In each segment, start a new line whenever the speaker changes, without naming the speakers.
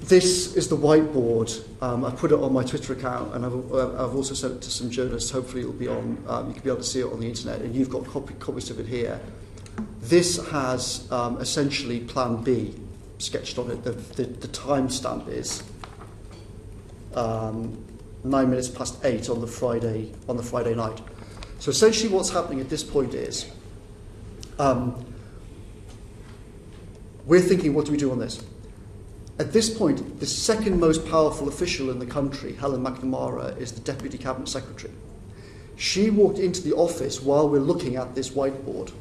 this is the whiteboard. I put it on my Twitter account, and I've also sent it to some journalists. Hopefully it'll be on, you can be able to see it on the internet, and you've got copies of it here. This has essentially Plan B sketched on it. The timestamp is 8:09 on the Friday night. So essentially what's happening at this point is we're thinking, what do we do on this? At this point, the second most powerful official in the country, Helen McNamara, is the Deputy Cabinet Secretary. She walked into the office while we're looking at this whiteboard.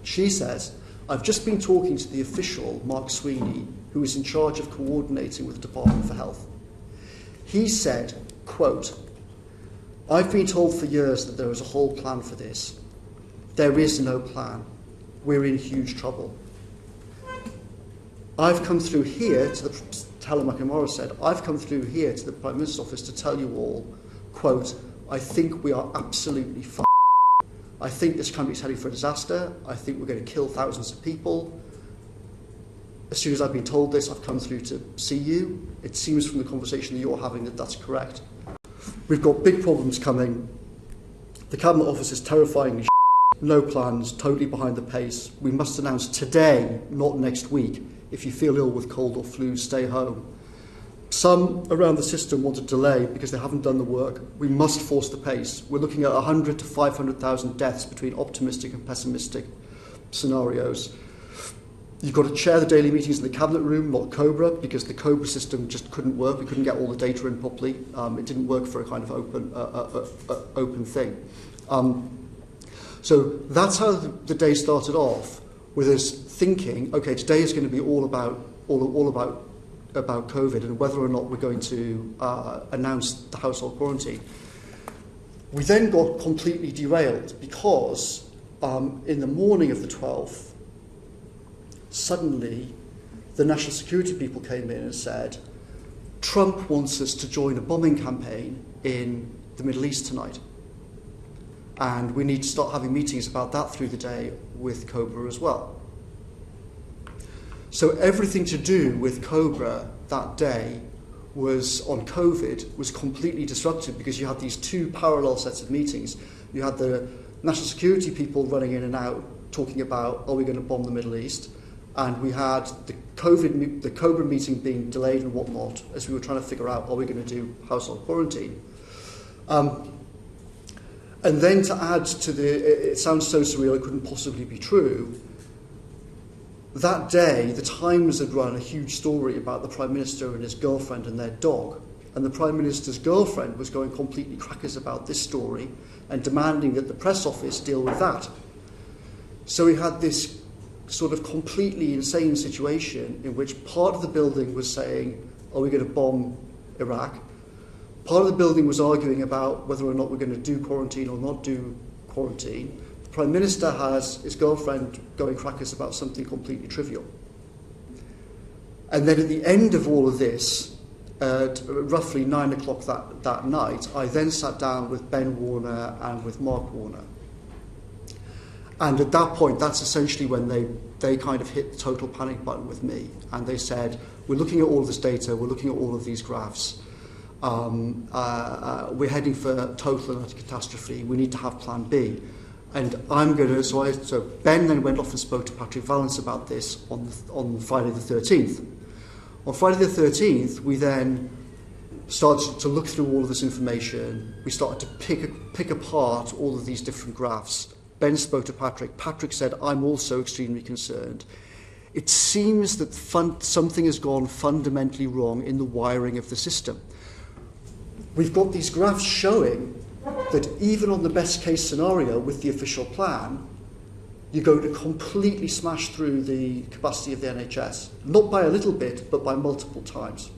She says, I've just been talking to the official, Mark Sweeney, who is in charge of coordinating with the Department for Health. He said, quote, I've been told for years that there is a whole plan for this. There is no plan. We're in huge trouble. I've come through here to Helen McNamara said, I've come through here to the Prime Minister's office to tell you all, quote, I think we are absolutely f***ed. I think this country's heading for a disaster. I think we're going to kill thousands of people. As soon as I've been told this, I've come through to see you. It seems from the conversation that you're having that that's correct. We've got big problems coming. The Cabinet Office is terrifying. No plans, totally behind the pace. We must announce today, not next week. If you feel ill with cold or flu, stay home. Some around the system want to delay because they haven't done the work. We must force the pace. We're looking at 100 to 500,000 deaths between optimistic and pessimistic scenarios. You've got to chair the daily meetings in the Cabinet room, not COBRA, because the COBRA system just couldn't work. We couldn't get all the data in properly. It didn't work for a kind of open thing. So that's how the day started off, with us thinking, okay, today is going to be all about COVID and whether or not we're going to announce the household quarantine. We then got completely derailed because in the morning of the 12th, suddenly the national security people came in and said, Trump wants us to join a bombing campaign in the Middle East tonight. And we need to start having meetings about that through the day with COBRA as well. So everything to do with COBRA that day was on COVID was completely disrupted because you had these two parallel sets of meetings. You had the national security people running in and out talking about, are we going to bomb the Middle East? And we had the COBRA meeting being delayed and whatnot as we were trying to figure out, are we going to do household quarantine? And then to add to it sounds so surreal it couldn't possibly be true, that day the Times had run a huge story about the Prime Minister and his girlfriend and their dog. And the Prime Minister's girlfriend was going completely crackers about this story and demanding that the press office deal with that. So we had this sort of completely insane situation in which part of the building was saying, are we going to bomb Iraq? Part of the building was arguing about whether or not we're going to do quarantine or not do quarantine. The Prime Minister has his girlfriend going crackers about something completely trivial. And then at the end of all of this, at roughly 9 o'clock that night, I then sat down with Ben Warner and with Mark Warner. And at that point, that's essentially when they kind of hit the total panic button with me. And they said, we're looking at all of this data, we're looking at all of these graphs. We're heading for total and utter catastrophe. We need to have Plan B. And I'm going to. So Ben then went off and spoke to Patrick Vallance about this on Friday the 13th. On Friday the 13th, we then started to look through all of this information. We started to pick apart all of these different graphs. Ben spoke to Patrick. Patrick said, I'm also extremely concerned. It seems that something has gone fundamentally wrong in the wiring of the system. We've got these graphs showing that even on the best case scenario with the official plan, you're going to completely smash through the capacity of the NHS. Not by a little bit, but by multiple times.